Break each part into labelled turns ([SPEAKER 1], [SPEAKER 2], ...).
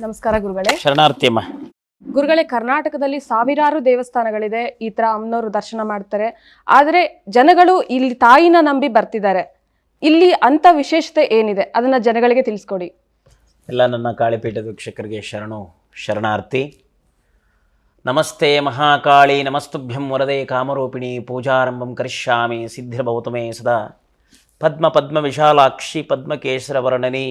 [SPEAKER 1] ನಮಸ್ಕಾರ ಗುರುಗಳೇ.
[SPEAKER 2] ಶರಣಾರ್ಥಿ ಅಮ್ಮ.
[SPEAKER 1] ಗುರುಗಳೇ, ಕರ್ನಾಟಕದಲ್ಲಿ ಸಾವಿರಾರು ದೇವಸ್ಥಾನಗಳಿದೆ, ಈ ತರ ಅಮ್ಮನವರು ದರ್ಶನ ಮಾಡ್ತಾರೆ. ಆದರೆ ಜನಗಳು ಇಲ್ಲಿ ತಾಯಿನ ನಂಬಿ ಬರ್ತಿದ್ದಾರೆ. ಇಲ್ಲಿ ಅಂತ ವಿಶೇಷತೆ ಏನಿದೆ ಅದನ್ನ ಜನಗಳಿಗೆ ತಿಳಿಸ್ಕೊಡಿ.
[SPEAKER 2] ಎಲ್ಲ ನನ್ನ ಕಾಳಿಪೀಠದ ವೀಕ್ಷಕರಿಗೆ ಶರಣಾರ್ಥಿ. ನಮಸ್ತೆ ಮಹಾಕಾಳಿ, ನಮಸ್ತುಭ್ಯಂ ವರದೆ ಕಾಮರೂಪಿಣಿ, ಪೂಜಾರಂಭಂ ಕರಿಷ್ಯಾಮಿ ಸಿದ್ಧಿರ್ಭವತು ಮೇ ಸದಾ. ಪದ್ಮ ವಿಶಾಲಾಕ್ಷಿ ಪದ್ಮಕೇಶರ ವರ್ಣನಿ,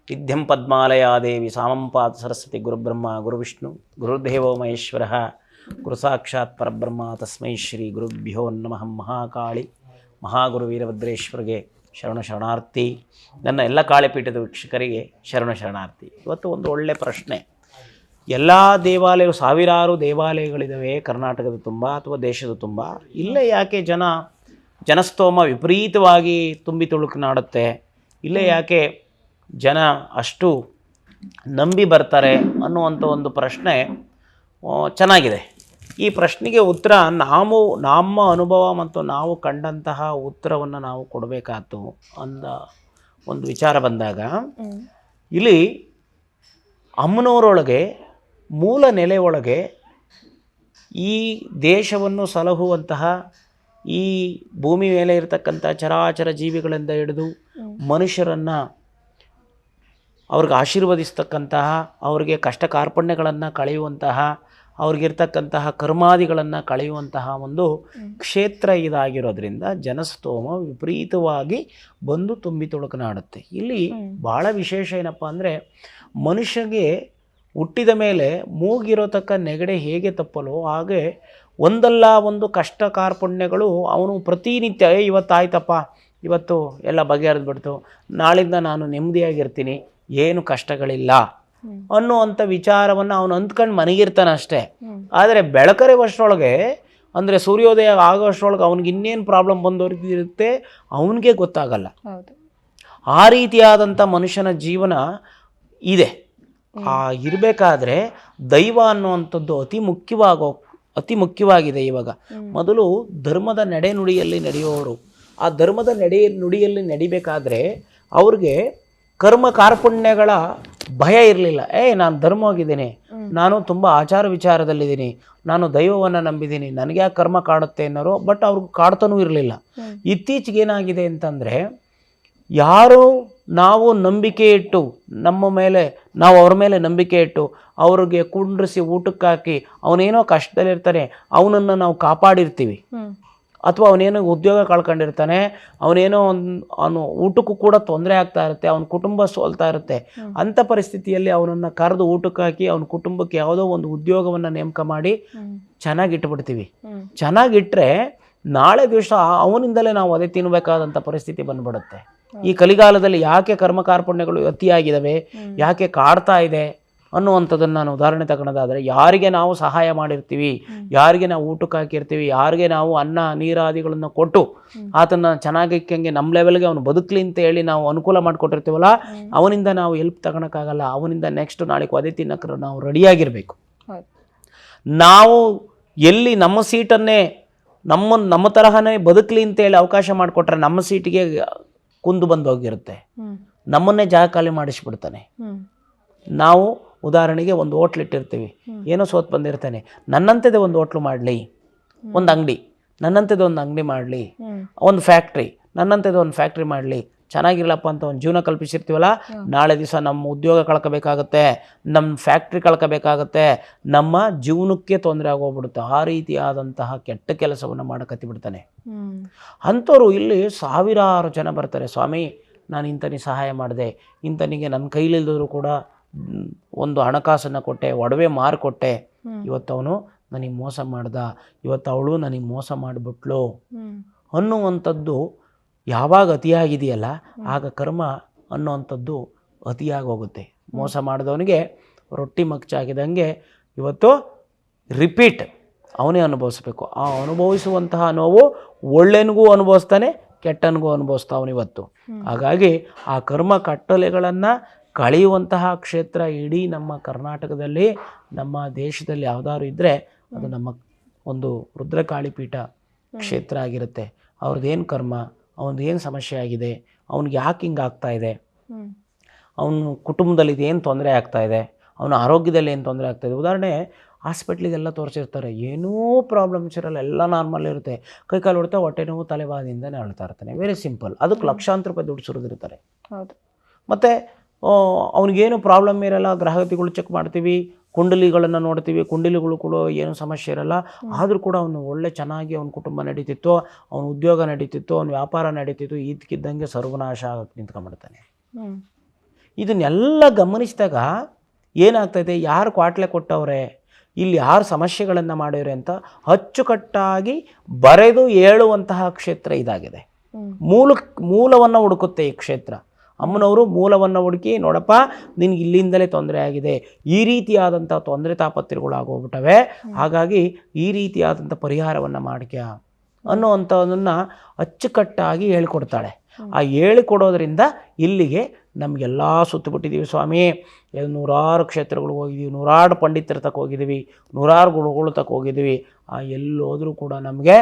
[SPEAKER 2] ವಿದ್ಯಂ ಪದ್ಮಾಲಯಾ ದೇವಿ ಸಾಮಂ ಪಾದ ಸರಸ್ವತಿ. ಗುರುಬ್ರಹ್ಮ ಗುರುವಿಷ್ಣು ಗುರುದೇವೋ ಮಹೇಶ್ವರ, ಗುರು ಸಾಕ್ಷಾತ್ ಪರಬ್ರಹ್ಮ ತಸ್ಮೈ ಶ್ರೀ ಗುರುಭ್ಯೋ ನಮಃ. ಮಹಾಕಾಳಿ ಮಹಾಗುರು ವೀರಭದ್ರೇಶ್ವರಿಗೆ ಶರಣಾರ್ಥಿ. ನನ್ನ ಎಲ್ಲ ಕಾಳಿಪೀಠದ ವೀಕ್ಷಕರಿಗೆ ಶರಣಾರ್ಥಿ. ಇವತ್ತು ಒಂದು ಒಳ್ಳೆಯ ಪ್ರಶ್ನೆ. ಎಲ್ಲ ದೇವಾಲಯಗಳು, ಸಾವಿರಾರು ದೇವಾಲಯಗಳಿದ್ದಾವೆ ಕರ್ನಾಟಕದ ತುಂಬ ಅಥವಾ ದೇಶದ ತುಂಬ. ಇಲ್ಲೇ ಯಾಕೆ ಜನಸ್ತೋಮ ವಿಪರೀತವಾಗಿ ತುಂಬಿ ತುಳುಕುನಾಡುತ್ತೆ? ಇಲ್ಲೇ ಯಾಕೆ ಜನ ಅಷ್ಟು ನಂಬಿ ಬರ್ತಾರೆ ಅನ್ನುವಂಥ ಒಂದು ಪ್ರಶ್ನೆ ಚೆನ್ನಾಗಿದೆ. ಈ ಪ್ರಶ್ನೆಗೆ ಉತ್ತರ ನಮ್ಮ ಅನುಭವ ಮತ್ತು ನಾವು ಕಂಡಂತಹ ಉತ್ತರವನ್ನು ನಾವು ಕೊಡಬೇಕಾಯ್ತು ಅಂದ ಒಂದು ವಿಚಾರ ಬಂದಾಗ, ಇಲ್ಲಿ ಅಮ್ಮನವರೊಳಗೆ ಮೂಲ ನೆಲೆ ಒಳಗೆ ಈ ದೇಶವನ್ನು ಸಲಹುವಂತಹ, ಈ ಭೂಮಿ ಮೇಲೆ ಇರತಕ್ಕಂಥ ಚರಾಚರ ಜೀವಿಗಳಿಂದ ಹಿಡಿದು ಮನುಷ್ಯರನ್ನು ಅವ್ರಿಗೆ ಆಶೀರ್ವದಿಸ್ತಕ್ಕಂತಹ, ಅವ್ರಿಗೆ ಕಷ್ಟ ಕಾರ್ಪಣ್ಯಗಳನ್ನು ಕಳೆಯುವಂತಹ, ಅವ್ರಿಗಿರ್ತಕ್ಕಂತಹ ಕರ್ಮಾದಿಗಳನ್ನು ಕಳೆಯುವಂತಹ ಒಂದು ಕ್ಷೇತ್ರ ಇದಾಗಿರೋದ್ರಿಂದ ಜನಸ್ತೋಮ ವಿಪರೀತವಾಗಿ ಬಂದು ತುಂಬಿ ತುಳುಕನಾಡುತ್ತೆ. ಇಲ್ಲಿ ಭಾಳ ವಿಶೇಷ ಏನಪ್ಪ ಅಂದರೆ, ಮನುಷ್ಯಗೆ ಹುಟ್ಟಿದ ಮೇಲೆ ಮೂಗಿರೋತಕ್ಕ ನೆಗಡೆ ಹೇಗೆ ತಪ್ಪಲೋ ಹಾಗೆ ಒಂದಲ್ಲ ಒಂದು ಕಷ್ಟ ಕಾರ್ಪಣ್ಯಗಳು ಅವನು ಪ್ರತಿನಿತ್ಯ ಇವತ್ತಾಯ್ತಪ್ಪ, ಇವತ್ತು ಎಲ್ಲ ಬಗೆಹರಿದ್ಬಿಡ್ತು, ನಾಳಿಂದ ನಾನು ನೆಮ್ಮದಿಯಾಗಿರ್ತೀನಿ, ಏನು ಕಷ್ಟಗಳಿಲ್ಲ ಅನ್ನುವಂಥ ವಿಚಾರವನ್ನು ಅವನು ಅಂದ್ಕೊಂಡು ಮನಗಿರ್ತಾನೆ ಅಷ್ಟೇ. ಆದರೆ ಬೆಳಕರಿವಷ್ಟರೊಳಗೆ, ಅಂದರೆ ಸೂರ್ಯೋದಯ ಆಗೋಷ್ಟರೊಳಗೆ ಅವ್ನಿಗೆ ಇನ್ನೇನು ಪ್ರಾಬ್ಲಮ್ ಬಂದೋರಿರುತ್ತೆ ಅವನಿಗೆ ಗೊತ್ತಾಗಲ್ಲ. ಆ ರೀತಿಯಾದಂಥ ಮನುಷ್ಯನ ಜೀವನ ಇದೆ. ಇರಬೇಕಾದ್ರೆ ದೈವ ಅನ್ನುವಂಥದ್ದು ಅತಿ ಮುಖ್ಯವಾಗಿದೆ. ಇವಾಗ ಮೊದಲು ಧರ್ಮದ ನಡೆನುಡಿಯಲ್ಲಿ ನಡೆಯುವವರು, ಆ ಧರ್ಮದ ನುಡಿಯಲ್ಲಿ ನಡಿಬೇಕಾದ್ರೆ ಅವ್ರಿಗೆ ಕರ್ಮ ಕಾರ್ಪಣ್ಯಗಳ ಭಯ ಇರಲಿಲ್ಲ. ನಾನು ಧರ್ಮವಾಗಿದ್ದೀನಿ, ನಾನು ತುಂಬ ಆಚಾರ ವಿಚಾರದಲ್ಲಿದ್ದೀನಿ, ನಾನು ದೈವವನ್ನು ನಂಬಿದ್ದೀನಿ, ನನಗೆ ಯಾಕೆ ಕರ್ಮ ಕಾಡುತ್ತೆ ಅನ್ನೋರು. ಬಟ್ ಅವ್ರಿಗೆ ಕಾಡ್ತಾನೂ ಇರಲಿಲ್ಲ. ಇತ್ತೀಚೆಗೆ ಏನಾಗಿದೆ ಅಂತಂದರೆ, ಯಾರು ನಾವು ನಂಬಿಕೆ ಇಟ್ಟು ನಾವು ಅವ್ರ ಮೇಲೆ ನಂಬಿಕೆ ಇಟ್ಟು ಅವ್ರಿಗೆ ಕುಂಡ್ರಿಸಿ ಊಟಕ್ಕೆ ಹಾಕಿ ಅವನೇನೋ ಕಷ್ಟದಲ್ಲಿರ್ತಾನೆ, ಅವನನ್ನು ನಾವು ಕಾಪಾಡಿರ್ತೀವಿ. ಅಥವಾ ಅವನೇನೋ ಉದ್ಯೋಗ ಕಳ್ಕೊಂಡಿರ್ತಾನೆ, ಅವನು ಊಟಕ್ಕೂ ಕೂಡ ತೊಂದರೆ ಆಗ್ತಾ ಇರುತ್ತೆ, ಅವನ ಕುಟುಂಬ ಸೋಲ್ತಾ ಇರುತ್ತೆ. ಅಂಥ ಪರಿಸ್ಥಿತಿಯಲ್ಲಿ ಅವನನ್ನು ಕರೆದು ಊಟಕ್ಕೆ ಹಾಕಿ ಅವನ ಕುಟುಂಬಕ್ಕೆ ಯಾವುದೋ ಒಂದು ಉದ್ಯೋಗವನ್ನು ನೇಮಕ ಮಾಡಿ ಚೆನ್ನಾಗಿಟ್ಬಿಡ್ತೀವಿ. ಚೆನ್ನಾಗಿಟ್ಟರೆ ನಾಳೆ ದಿವಸ ಅವನಿಂದಲೇ ನಾವು ಅದೇ ತಿನ್ನಬೇಕಾದಂಥ ಪರಿಸ್ಥಿತಿ ಬಂದ್ಬಿಡುತ್ತೆ. ಈ ಕಲಿಗಾಲದಲ್ಲಿ ಯಾಕೆ ಕರ್ಮ ಕಾರ್ಪಣ್ಯಗಳು ಅತಿಯಾಗಿದ್ದಾವೆ, ಯಾಕೆ ಕಾಡ್ತಾ ಇದೆ ಅನ್ನುವಂಥದ್ದನ್ನು ನಾನು ಉದಾಹರಣೆ ತಗೊಳ್ಳೋದಾದರೆ, ಯಾರಿಗೆ ನಾವು ಸಹಾಯ ಮಾಡಿರ್ತೀವಿ, ಯಾರಿಗೆ ನಾವು ಊಟಕ್ಕೆ ಹಾಕಿರ್ತೀವಿ, ಯಾರಿಗೆ ನಾವು ಅನ್ನ ನೀರಾದಿಗಳನ್ನು ಕೊಟ್ಟು ಆತನ ಚೆನ್ನಾಗಿಕ್ಕಂಗೆ ನಮ್ಮ ಲೆವೆಲ್ಗೆ ಅವನು ಬದುಕಲಿ ಅಂತ ಹೇಳಿ ನಾವು ಅನುಕೂಲ ಮಾಡಿಕೊಟ್ಟಿರ್ತೀವಲ್ಲ, ಅವನಿಂದ ನಾವು ಹೆಲ್ಪ್ ತಗೊಳಕ್ಕಾಗಲ್ಲ. ಅವನಿಂದ ನೆಕ್ಸ್ಟ್ ನಾಳೆಗೂ ಅದೇ ತಿನ್ನಕ್ಕೆ ನಾವು ರೆಡಿಯಾಗಿರಬೇಕು. ನಾವು ಎಲ್ಲಿ ನಮ್ಮ ಸೀಟನ್ನೇ ನಮ್ಮ ತರಹನೇ ಬದುಕಲಿ ಅಂತೇಳಿ ಅವಕಾಶ ಮಾಡಿಕೊಟ್ರೆ ನಮ್ಮ ಸೀಟಿಗೆ ಕುಂದು ಬಂದು ಹೋಗಿರುತ್ತೆ, ನಮ್ಮನ್ನೇ ಜಾಗ ಖಾಲಿ ಮಾಡಿಸ್ಬಿಡ್ತಾನೆ. ನಾವು ಉದಾಹರಣೆಗೆ ಒಂದು ಹೋಟ್ಲ್ ಇಟ್ಟಿರ್ತೀವಿ, ಏನೋ ಸೋತ್ ಬಂದಿರ್ತಾನೆ, ನನ್ನಂಥದ್ದೇ ಒಂದು ಹೋಟ್ಲು ಮಾಡಲಿ, ಒಂದು ಅಂಗಡಿ ನನ್ನಂಥದ್ದು ಒಂದು ಅಂಗಡಿ ಮಾಡಲಿ, ಒಂದು ಫ್ಯಾಕ್ಟ್ರಿ ನನ್ನಂಥದ್ದು ಒಂದು ಫ್ಯಾಕ್ಟ್ರಿ ಮಾಡಲಿ, ಚೆನ್ನಾಗಿರ್ಲಪ್ಪ ಅಂತ ಒಂದು ಜೀವನ ಕಲ್ಪಿಸಿರ್ತೀವಲ್ಲ, ನಾಳೆ ದಿವಸ ನಮ್ಮ ಉದ್ಯೋಗ ಕಳ್ಕೋಬೇಕಾಗತ್ತೆ, ನಮ್ಮ ಫ್ಯಾಕ್ಟ್ರಿ ಕಳ್ಕೋಬೇಕಾಗತ್ತೆ, ನಮ್ಮ ಜೀವನಕ್ಕೆ ತೊಂದರೆ ಆಗೋಗ್ಬಿಡುತ್ತೆ. ಆ ರೀತಿಯಾದಂತಹ ಕೆಟ್ಟ ಕೆಲಸವನ್ನು ಮಾಡಕತ್ತಿ ಬಿಡ್ತಾನೆ. ಅಂಥವ್ರು ಇಲ್ಲಿ ಸಾವಿರಾರು ಜನ ಬರ್ತಾರೆ, ಸ್ವಾಮಿ ನಾನು ಇಂಥನಿಗೆ ಸಹಾಯ ಮಾಡಿದೆ, ಇಂಥನಿಗೆ ನನ್ನ ಕೈಲಿಲ್ದರೂ ಕೂಡ ಒಂದು ಹಣಕಾಸನ್ನು ಕೊಟ್ಟೆ, ಒಡವೆ ಮಾರಿಕೊಟ್ಟೆ, ಇವತ್ತು ಅವನು ನನಗೆ ಮೋಸ ಮಾಡ್ದ, ಇವತ್ತು ಅವಳು ನನಗೆ ಮೋಸ ಮಾಡಿಬಿಟ್ಲು ಅನ್ನುವಂಥದ್ದು ಯಾವಾಗ ಅತಿಯಾಗಿದೆಯಲ್ಲ ಆಗ ಕರ್ಮ ಅನ್ನುವಂಥದ್ದು ಅತಿಯಾಗಿ ಹೋಗುತ್ತೆ. ಮೋಸ ಮಾಡಿದವನಿಗೆ ರೊಟ್ಟಿ ಮಗ್ಚಾಗಿದ್ದಂಗೆ ಇವತ್ತು ರಿಪೀಟ್ ಅವನೇ ಅನುಭವಿಸ್ಬೇಕು. ಆ ಅನುಭವಿಸುವಂತಹ ನೋವು ಒಳ್ಳೆನಿಗೂ ಅನುಭವಿಸ್ತಾನೆ, ಕೆಟ್ಟನಿಗೂ ಅನುಭವಿಸ್ತಾವನಿವತ್ತು. ಹಾಗಾಗಿ ಆ ಕರ್ಮ ಕಟ್ಟಲೆಗಳನ್ನು ಕಳೆಯುವಂತಹ ಕ್ಷೇತ್ರ ಇಡೀ ನಮ್ಮ ಕರ್ನಾಟಕದಲ್ಲಿ, ನಮ್ಮ ದೇಶದಲ್ಲಿ ಯಾವುದಾದ್ರು ಇದ್ದರೆ ಅದು ನಮ್ಮ ಒಂದು ರುದ್ರಕಾಳಿಪೀಠ ಕ್ಷೇತ್ರ ಆಗಿರುತ್ತೆ. ಅವ್ರದ್ದೇನು ಕರ್ಮ, ಅವನದು ಏನು ಸಮಸ್ಯೆ ಆಗಿದೆ, ಅವ್ನಿಗೆ ಯಾಕೆ ಹಿಂಗೆ ಆಗ್ತಾಯಿದೆ, ಅವನ ಕುಟುಂಬದಲ್ಲಿ ಇದೇನು ತೊಂದರೆ ಆಗ್ತಾಯಿದೆ, ಅವನ ಆರೋಗ್ಯದಲ್ಲಿ ಏನು ತೊಂದರೆ ಆಗ್ತಾಯಿದೆ. ಉದಾಹರಣೆ, ಹಾಸ್ಪಿಟ್ಲಿಗೆಲ್ಲ ತೋರಿಸಿರ್ತಾರೆ, ಏನೂ ಪ್ರಾಬ್ಲಮ್ಸ್ ಇರಲ್ಲ, ಎಲ್ಲ ನಾರ್ಮಲ್ ಇರುತ್ತೆ, ಕೈಕಾಲು ಹೊಡ್ತಾ ಹೊಟ್ಟೆ ನೋವು ತಲೆಬಾದಿಂದನೇ ಅಳ್ತಾ ಇರ್ತಾನೆ. Very simple. ಅದಕ್ಕೆ ಲಕ್ಷಾಂತರ ರೂಪಾಯಿ ದುಡ್ಡು ಸುರಿದಿರ್ತಾರೆ.
[SPEAKER 1] ಹೌದು.
[SPEAKER 2] ಮತ್ತು ಅವನಿಗೇನು ಪ್ರಾಬ್ಲಮ್ ಇರಲ್ಲ, ಗ್ರಹಗತಿಗಳು ಚೆಕ್ ಮಾಡ್ತೀವಿ, ಕುಂಡಲಿಗಳನ್ನು ನೋಡ್ತೀವಿ, ಕುಂಡಲಿಗಳು ಕೂಡ ಏನು ಸಮಸ್ಯೆ ಇರಲ್ಲ. ಆದರೂ ಕೂಡ ಅವನು ಒಳ್ಳೆ ಚೆನ್ನಾಗಿ ಅವನ ಕುಟುಂಬ ನಡೀತಿತ್ತು, ಅವನ ಉದ್ಯೋಗ ನಡೀತಿತ್ತು, ಅವನ ವ್ಯಾಪಾರ ನಡೀತಿತ್ತು. ಇದಕ್ಕಿದ್ದಂಗೆ ಸರ್ವನಾಶ ಆಗಕ್ಕೆ ನಿಂತ್ಕೊಂಡ್ಬಿಡ್ತಾನೆ. ಇದನ್ನೆಲ್ಲ ಗಮನಿಸಿದಾಗ ಏನಾಗ್ತೈತೆ, ಯಾರು ಕ್ವಾಟ್ಲೆ ಕೊಟ್ಟವ್ರೆ, ಇಲ್ಲಿ ಯಾರು ಸಮಸ್ಯೆಗಳನ್ನು ಮಾಡಿವ್ರೆ ಅಂತ ಅಚ್ಚುಕಟ್ಟಾಗಿ ಬರೆದು ಹೇಳುವಂತಹ ಕ್ಷೇತ್ರ ಇದಾಗಿದೆ. ಮೂಲವನ್ನು ಹುಡುಕುತ್ತೆ ಈ ಕ್ಷೇತ್ರ. ಅಮ್ಮನವರು ಮೂಲವನ್ನು ಹುಡುಕಿ, ನೋಡಪ್ಪ ನಿನಗೆ ಇಲ್ಲಿಂದಲೇ ತೊಂದರೆ ಆಗಿದೆ, ಈ ರೀತಿಯಾದಂಥ ತೊಂದರೆ ತಾಪತ್ರೆಗಳು ಆಗೋಗ್ಬಿಟ್ಟವೆ, ಹಾಗಾಗಿ ಈ ರೀತಿಯಾದಂಥ ಪರಿಹಾರವನ್ನು ಮಾಡ್ಕ್ಯ ಅನ್ನುವಂಥದ್ದನ್ನು ಅಚ್ಚುಕಟ್ಟಾಗಿ ಹೇಳಿಕೊಡ್ತಾಳೆ. ಆ ಹೇಳಿಕೊಡೋದ್ರಿಂದ ಇಲ್ಲಿಗೆ ನಮಗೆಲ್ಲ ಸುತ್ತುಬಿಟ್ಟಿದ್ದೀವಿ ಸ್ವಾಮಿ. ನೂರಾರು ಕ್ಷೇತ್ರಗಳಿಗೆ ಹೋಗಿದ್ದೀವಿ, ನೂರಾರು ಪಂಡಿತರ ತಕ್ಕ ಹೋಗಿದ್ದೀವಿ, ನೂರಾರು ಗುರುಗಳು ತಕ್ಕ ಹೋಗಿದ್ದೀವಿ. ಎಲ್ಲೋದ್ರೂ ಕೂಡ ನಮಗೆ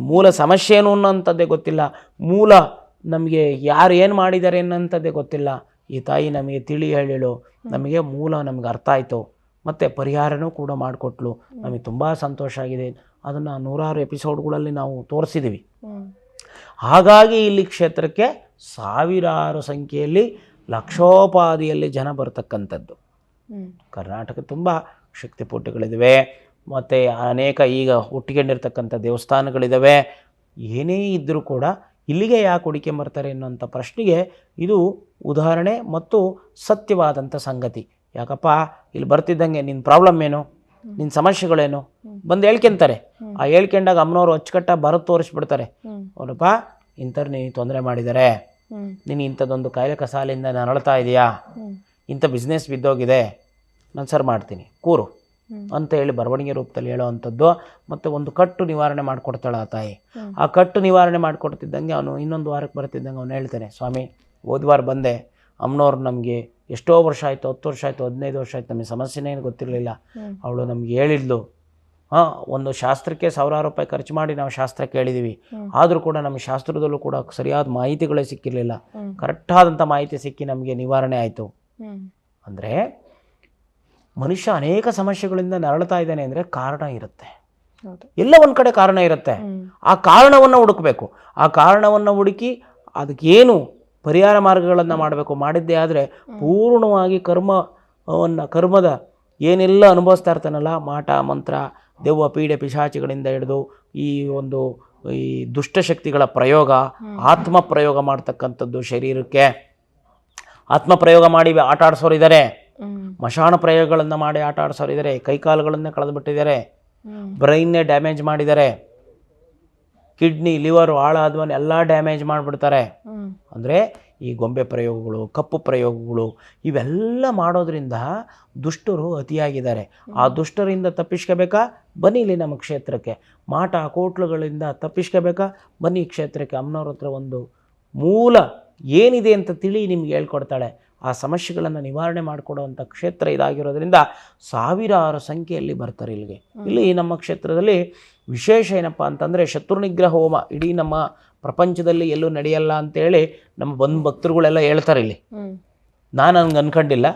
[SPEAKER 2] ಮೂಲ ಸಮಸ್ಯೆ ಏನು ಅನ್ನೋಂಥದ್ದೇ ಗೊತ್ತಿಲ್ಲ, ಮೂಲ ನಮಗೆ ಯಾರು ಏನು ಮಾಡಿದ್ದಾರೆ ಅನ್ನೋಂಥದ್ದೇ ಗೊತ್ತಿಲ್ಲ. ಈ ತಾಯಿ ನಮಗೆ ತಿಳಿ ಹೇಳಿಳು, ನಮಗೆ ಮೂಲ ನಮಗೆ ಅರ್ಥ ಆಯಿತು, ಮತ್ತು ಪರಿಹಾರನೂ ಕೂಡ ಮಾಡಿಕೊಟ್ಲು. ನಮಗೆ ತುಂಬ ಸಂತೋಷ ಆಗಿದೆ. ಅದನ್ನು ನೂರಾರು ಎಪಿಸೋಡ್ಗಳಲ್ಲಿ ನಾವು ತೋರಿಸಿದ್ದೀವಿ. ಹಾಗಾಗಿ ಇಲ್ಲಿ ಕ್ಷೇತ್ರಕ್ಕೆ ಸಾವಿರಾರು ಸಂಖ್ಯೆಯಲ್ಲಿ ಲಕ್ಷೋಪಾದಿಯಲ್ಲಿ ಜನ ಬರ್ತಕ್ಕಂಥದ್ದು. ಕರ್ನಾಟಕ ತುಂಬ ಶಕ್ತಿಪೀಠಗಳಿದ್ದಾವೆ, ಮತ್ತು ಅನೇಕ ಈಗ ಹುಟ್ಟಿಕೊಂಡಿರ್ತಕ್ಕಂಥ ದೇವಸ್ಥಾನಗಳಿದ್ದಾವೆ. ಏನೇ ಇದ್ದರೂ ಕೂಡ ಇಲ್ಲಿಗೆ ಯಾಕೆ ಹುಡುಕೊಂಬರ್ತಾರೆ ಅನ್ನೋಂಥ ಪ್ರಶ್ನೆಗೆ ಇದು ಉದಾಹರಣೆ ಮತ್ತು ಸತ್ಯವಾದಂಥ ಸಂಗತಿ. ಯಾಕಪ್ಪ, ಇಲ್ಲಿ ಬರ್ತಿದ್ದಂಗೆ ನಿನ್ನ ಪ್ರಾಬ್ಲಮ್ ಏನು, ನಿನ್ನ ಸಮಸ್ಯೆಗಳೇನು ಬಂದು ಹೇಳ್ಕೊಂತಾರೆ. ಆ ಹೇಳ್ಕೊಂಡಾಗ ಅಮ್ಮನವರು ಅಚ್ಚುಕಟ್ಟಾಗಿ ಬರೋದು ತೋರಿಸ್ಬಿಡ್ತಾರೆ. ಅವನಪ್ಪ ಇಂಥವ್ರು ನೀನು ತೊಂದರೆ ಮಾಡಿದ್ದಾರೆ, ನೀನು ಇಂಥದ್ದೊಂದು ಕಾಯಿಲೆ ಕಸಾಲಿಂದ ನರಳ್ತಾ ಇದೆಯಾ, ಇಂಥ ಬಿಸ್ನೆಸ್ ಬಿದ್ದೋಗಿದೆ, ನಾನು ಸರ್ ಮಾಡ್ತೀನಿ ಕೂರು ಅಂತ ಹೇಳಿ ಬರವಣಿಗೆ ರೂಪದಲ್ಲಿ ಹೇಳೋ ಅಂಥದ್ದು. ಮತ್ತು ಒಂದು ಕಟ್ಟು ನಿವಾರಣೆ ಮಾಡಿಕೊಡ್ತಾಳೆ ಆ ತಾಯಿ. ಆ ಕಟ್ಟು ನಿವಾರಣೆ ಮಾಡಿಕೊಡ್ತಿದ್ದಂಗೆ ಅವನು ಇನ್ನೊಂದು ವಾರಕ್ಕೆ ಬರ್ತಿದ್ದಂಗೆ ಅವನು ಹೇಳ್ತಾನೆ, ಸ್ವಾಮಿ ಹೋದ ವಾರ ಬಂದೆ, ಅಮ್ಮನವ್ರು ನಮಗೆ ಎಷ್ಟೋ ವರ್ಷ ಆಯಿತು, 10 ವರ್ಷ ಆಯಿತು, 15 ವರ್ಷ ಆಯಿತು, ನಮಗೆ ಸಮಸ್ಯೆನೇ ಏನು ಗೊತ್ತಿರಲಿಲ್ಲ. ಅವಳು ನಮಗೆ ಹೇಳಿದ್ಲು, ಒಂದು ಶಾಸ್ತ್ರಕ್ಕೆ ಸಾವಿರಾರು ರೂಪಾಯಿ ಖರ್ಚು ಮಾಡಿ ನಾವು ಶಾಸ್ತ್ರ ಕೇಳಿದ್ದೀವಿ, ಆದರೂ ಕೂಡ ನಮ್ಮ ಶಾಸ್ತ್ರದಲ್ಲೂ ಕೂಡ ಸರಿಯಾದ ಮಾಹಿತಿಗಳೇ ಸಿಕ್ಕಿರಲಿಲ್ಲ. ಕರೆಕ್ಟಾದಂಥ ಮಾಹಿತಿ ಸಿಕ್ಕಿ ನಮಗೆ ನಿವಾರಣೆ ಆಯಿತು. ಅಂದರೆ ಮನುಷ್ಯ ಅನೇಕ ಸಮಸ್ಯೆಗಳಿಂದ ನರಳ್ತಾ ಇದ್ದಾನೆ ಅಂದರೆ ಕಾರಣ ಇರುತ್ತೆ, ಎಲ್ಲ ಒಂದು ಕಡೆ ಕಾರಣ ಇರುತ್ತೆ. ಆ ಕಾರಣವನ್ನು ಹುಡುಕಬೇಕು. ಆ ಕಾರಣವನ್ನು ಹುಡುಕಿ ಅದಕ್ಕೇನು ಪರಿಹಾರ ಮಾರ್ಗಗಳನ್ನು ಮಾಡಬೇಕು. ಮಾಡಿದ್ದೇ ಆದರೆ ಪೂರ್ಣವಾಗಿ ಕರ್ಮದ ಏನೆಲ್ಲ ಅನುಭವಿಸ್ತಾ ಇರ್ತಾನಲ್ಲ, ಮಾಟ ಮಂತ್ರ ದೆವ್ವ ಪೀಡೆ ಪಿಶಾಚಿಗಳಿಂದ ಹಿಡಿದು ಈ ದುಷ್ಟಶಕ್ತಿಗಳ ಪ್ರಯೋಗ, ಆತ್ಮ ಪ್ರಯೋಗ ಮಾಡ್ತಕ್ಕಂಥದ್ದು, ಶರೀರಕ್ಕೆ ಆತ್ಮ ಪ್ರಯೋಗ ಮಾಡಿ ಆಟ ಆಡಿಸೋರಿದ್ದಾರೆ, ಮಶಾಣ ಪ್ರಯೋಗಗಳನ್ನು ಮಾಡಿ ಆಟ ಆಡಿಸೋರಿದ್ದಾರೆ, ಕೈಕಾಲುಗಳನ್ನೇ ಕಳೆದುಬಿಟ್ಟಿದ್ದಾರೆ, ಬ್ರೈನ್ನೇ ಡ್ಯಾಮೇಜ್ ಮಾಡಿದ್ದಾರೆ, ಕಿಡ್ನಿ ಲಿವರು ಹಾಳಾದವನ್ನ ಎಲ್ಲ ಡ್ಯಾಮೇಜ್ ಮಾಡಿಬಿಡ್ತಾರೆ. ಅಂದರೆ ಈ ಗೊಂಬೆ ಪ್ರಯೋಗಗಳು, ಕಪ್ಪು ಪ್ರಯೋಗಗಳು ಇವೆಲ್ಲ ಮಾಡೋದ್ರಿಂದ ದುಷ್ಟರು ಅತಿಯಾಗಿದ್ದಾರೆ. ಆ ದುಷ್ಟರಿಂದ ತಪ್ಪಿಸ್ಕೋಬೇಕಾ, ಬನ್ನಿ ಇಲ್ಲಿ ನಮ್ಮ ಕ್ಷೇತ್ರಕ್ಕೆ. ಮಾಟ ಕೋಟ್ಲುಗಳಿಂದ ತಪ್ಪಿಸ್ಕೋಬೇಕಾ, ಬನ್ನಿ ಈ ಕ್ಷೇತ್ರಕ್ಕೆ. ಅಮ್ಮನವ್ರ ಹತ್ರ ಒಂದು ಮೂಲ ಏನಿದೆ ಅಂತ ತಿಳಿ ನಿಮ್ಗೆ ಹೇಳ್ಕೊಡ್ತಾಳೆ. ಆ ಸಮಸ್ಯೆಗಳನ್ನು ನಿವಾರಣೆ ಮಾಡಿಕೊಡುವಂಥ ಕ್ಷೇತ್ರ ಇದಾಗಿರೋದ್ರಿಂದ ಸಾವಿರಾರು ಸಂಖ್ಯೆಯಲ್ಲಿ ಬರ್ತಾರೆ ಇಲ್ಲಿಗೆ. ಇಲ್ಲಿ ನಮ್ಮ ಕ್ಷೇತ್ರದಲ್ಲಿ ವಿಶೇಷ ಏನಪ್ಪ ಅಂತಂದರೆ ಶತ್ರುನಿಗ್ರಹ ಹೋಮ ಇಡೀ ನಮ್ಮ ಪ್ರಪಂಚದಲ್ಲಿ ಎಲ್ಲೂ ನಡೆಯಲ್ಲ ಅಂತೇಳಿ ನಮ್ಮ ಭಕ್ತರುಗಳೆಲ್ಲ ಹೇಳ್ತಾರೆ. ಇಲ್ಲಿ ನಾನು ಹಂಗೆ ಅನ್ಕೊಂಡಿಲ್ಲ,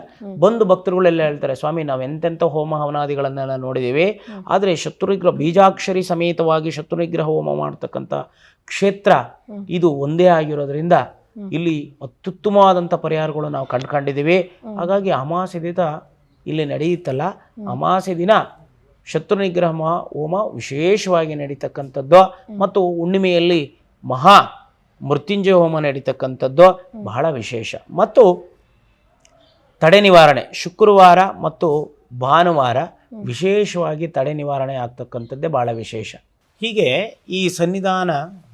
[SPEAKER 2] ಬಂದು ಭಕ್ತರುಗಳೆಲ್ಲ ಹೇಳ್ತಾರೆ, ಸ್ವಾಮಿ ನಾವು ಎಂತೆಂಥ ಹೋಮ ಹವನಾದಿಗಳನ್ನೆಲ್ಲ ನೋಡಿದ್ದೀವಿ, ಆದರೆ ಶತ್ರುನಿಗ್ರಹ ಬೀಜಾಕ್ಷರಿ ಸಮೇತವಾಗಿ ಶತ್ರುನಿಗ್ರಹ ಹೋಮ ಮಾಡ್ತಕ್ಕಂಥ ಕ್ಷೇತ್ರ ಇದು ಒಂದೇ ಆಗಿರೋದ್ರಿಂದ ಇಲ್ಲಿ ಅತ್ಯುತ್ತಮವಾದಂಥ ಪರಿಹಾರಗಳು ನಾವು ಕಂಡುಕೊಂಡಿದ್ದೀವಿ. ಹಾಗಾಗಿ ಅಮಾವಾಸ್ಯೆ ದಿನ ಇಲ್ಲಿ ನಡೆಯುತ್ತಲ್ಲ, ಅಮಾವಾಸ್ಯೆ ದಿನ ಶತ್ರುನಿಗ್ರಹ ಹೋಮ ವಿಶೇಷವಾಗಿ ನಡೀತಕ್ಕಂಥದ್ದು, ಮತ್ತು ಹುಣ್ಣಿಮೆಯಲ್ಲಿ ಮಹಾ ಮೃತ್ಯುಂಜಯ ಹೋಮ ನಡೀತಕ್ಕಂಥದ್ದು ಬಹಳ ವಿಶೇಷ. ಮತ್ತು ತಡೆ ನಿವಾರಣೆ ಶುಕ್ರವಾರ ಮತ್ತು ಭಾನುವಾರ ವಿಶೇಷವಾಗಿ ತಡೆ ನಿವಾರಣೆ ಆಗ್ತಕ್ಕಂಥದ್ದೇ ಭಾಳ ವಿಶೇಷ. ಹೀಗೆ ಈ ಸನ್ನಿಧಾನ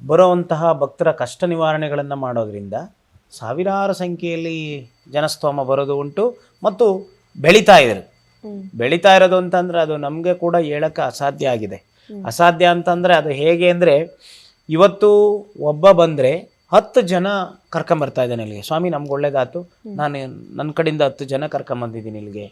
[SPEAKER 2] ಬರುವಂತಹ ಭಕ್ತರ ಕಷ್ಟ ನಿವಾರಣೆಗಳನ್ನು ಮಾಡೋದ್ರಿಂದ ಸಾವಿರಾರು ಸಂಖ್ಯೆಯಲ್ಲಿ ಜನಸ್ತೋಮ ಬರೋದು ಉಂಟು, ಮತ್ತು ಬೆಳೀತಾ ಇರೋದು ಅಂತಂದರೆ ಅದು ನಮಗೆ ಕೂಡ ಹೇಳೋಕ್ಕೆ ಅಸಾಧ್ಯ ಆಗಿದೆ. ಅಸಾಧ್ಯ ಅಂತಂದರೆ ಅದು ಹೇಗೆ ಅಂದರೆ, ಇವತ್ತು ಒಬ್ಬ ಬಂದರೆ 10 ಜನ ಕರ್ಕೊಂಬರ್ತಾ ಇದ್ದಾನೆ ಇಲ್ಲಿಗೆ. ಸ್ವಾಮಿ ನಮ್ಗೆ ಒಳ್ಳೇದಾಯ್ತು, ನಾನು ನನ್ನ ಕಡೆಯಿಂದ 10 ಜನ ಕರ್ಕೊಂಬಂದಿದ್ದೀನಿ ಇಲ್ಲಿಗೆ,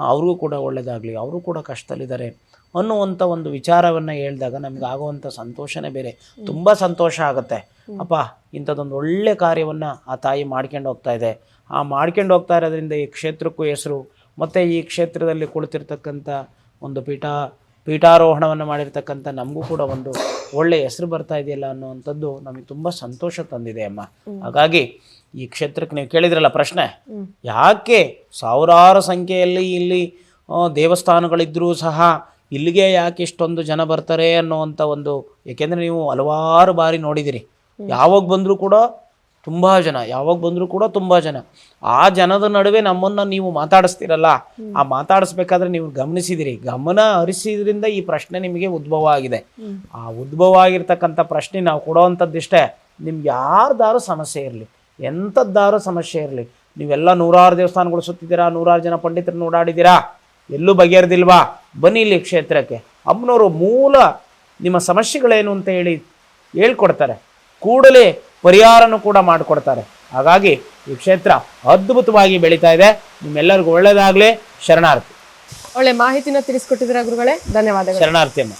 [SPEAKER 2] ಅವ್ರಿಗೂ ಕೂಡ ಒಳ್ಳೇದಾಗಲಿ, ಅವರು ಕೂಡ ಕಷ್ಟದಲ್ಲಿದ್ದಾರೆ ಅನ್ನುವಂಥ ಒಂದು ವಿಚಾರವನ್ನು ಹೇಳಿದಾಗ ನಮ್ಗೆ ಆಗುವಂಥ ಸಂತೋಷನೇ ಬೇರೆ. ತುಂಬ ಸಂತೋಷ ಆಗುತ್ತೆ. ಅಪ್ಪ ಇಂಥದ್ದೊಂದು ಒಳ್ಳೆ ಕಾರ್ಯವನ್ನು ಆ ತಾಯಿ ಮಾಡ್ಕೊಂಡು ಹೋಗ್ತಾ ಇದೆ. ಆ ಮಾಡ್ಕೊಂಡು ಹೋಗ್ತಾ ಇರೋದ್ರಿಂದ ಈ ಕ್ಷೇತ್ರಕ್ಕೂ ಹೆಸರು, ಮತ್ತು ಈ ಕ್ಷೇತ್ರದಲ್ಲಿ ಕುಳಿತಿರ್ತಕ್ಕಂಥ ಒಂದು ಪೀಠಾರೋಹಣವನ್ನು ಮಾಡಿರ್ತಕ್ಕಂಥ ನಮಗೂ ಕೂಡ ಒಂದು ಒಳ್ಳೆಯ ಹೆಸರು ಬರ್ತಾ ಇದೆಯಲ್ಲ ಅನ್ನುವಂಥದ್ದು ನಮಗೆ ತುಂಬ ಸಂತೋಷ ತಂದಿದೆ ಅಮ್ಮ. ಹಾಗಾಗಿ ಈ ಕ್ಷೇತ್ರಕ್ಕೆ ನೀವು ಕೇಳಿದ್ರಲ್ಲ ಪ್ರಶ್ನೆ, ಯಾಕೆ ಸಾವಿರಾರು ಸಂಖ್ಯೆಯಲ್ಲಿ ಇಲ್ಲಿ ದೇವಸ್ಥಾನಗಳಿದ್ದರೂ ಸಹ ಇಲ್ಲಿಗೆ ಯಾಕೆ ಇಷ್ಟೊಂದು ಜನ ಬರ್ತಾರೆ ಅನ್ನುವಂಥ ಒಂದು, ಏಕೆಂದರೆ ನೀವು ಹಲವಾರು ಬಾರಿ ನೋಡಿದಿರಿ, ಯಾವಾಗ ಬಂದರೂ ಕೂಡ ತುಂಬ ಜನ, ಆ ಜನದ ನಡುವೆ ನಮ್ಮನ್ನು ನೀವು ಮಾತಾಡಿಸ್ತೀರಲ್ಲ, ಆ ಮಾತಾಡಿಸ್ಬೇಕಾದ್ರೆ ನೀವು ಗಮನಿಸಿದಿರಿ, ಗಮನ ಹರಿಸಿದ್ರಿಂದ ಈ ಪ್ರಶ್ನೆ ನಿಮಗೆ ಉದ್ಭವ ಆಗಿದೆ. ಆ ಉದ್ಭವ ಆಗಿರ್ತಕ್ಕಂಥ ಪ್ರಶ್ನೆ ನಾವು ಕೊಡೋವಂಥದ್ದಿಷ್ಟೇ, ನಿಮ್ಗೆ ಯಾರ್ದಾರು ಸಮಸ್ಯೆ ಇರಲಿ, ಎಂಥದ್ದಾರು ಸಮಸ್ಯೆ ಇರಲಿ, ನೀವೆಲ್ಲ 100 ದೇವಸ್ಥಾನಗಳು ಸುತ್ತಿದ್ದೀರಾ, 100 ಜನ ಪಂಡಿತರನ್ನು ಓಡಾಡಿದ್ದೀರಾ, ಎಲ್ಲೂ ಬಗೆಹರಿದಿಲ್ವಾ, ಬನ್ನಿ ಇಲ್ಲಿ ಕ್ಷೇತ್ರಕ್ಕೆ. ಅಮ್ಮನವರು ಮೂಲ ನಿಮ್ಮ ಸಮಸ್ಯೆಗಳೇನು ಅಂತ ಹೇಳ್ಕೊಡ್ತಾರೆ, ಕೂಡಲೇ ಪರಿಹಾರನೂ ಕೂಡ ಮಾಡಿಕೊಡ್ತಾರೆ. ಹಾಗಾಗಿ ಈ ಕ್ಷೇತ್ರ ಅದ್ಭುತವಾಗಿ ಬೆಳೀತಾ ಇದೆ. ನಿಮ್ಮೆಲ್ಲರಿಗೂ ಒಳ್ಳೆಯದಾಗಲಿ. ಶರಣಾರ್ಥಿ.
[SPEAKER 1] ಒಳ್ಳೆ ಮಾಹಿತಿನ ತಿಳಿಸ್ಕೊಟ್ಟಿದ್ದೀರಾ ಗುರುಗಳೇ, ಧನ್ಯವಾದಗಳು.
[SPEAKER 2] ಶರಣಾರ್ಥಿ ಅಮ್ಮ.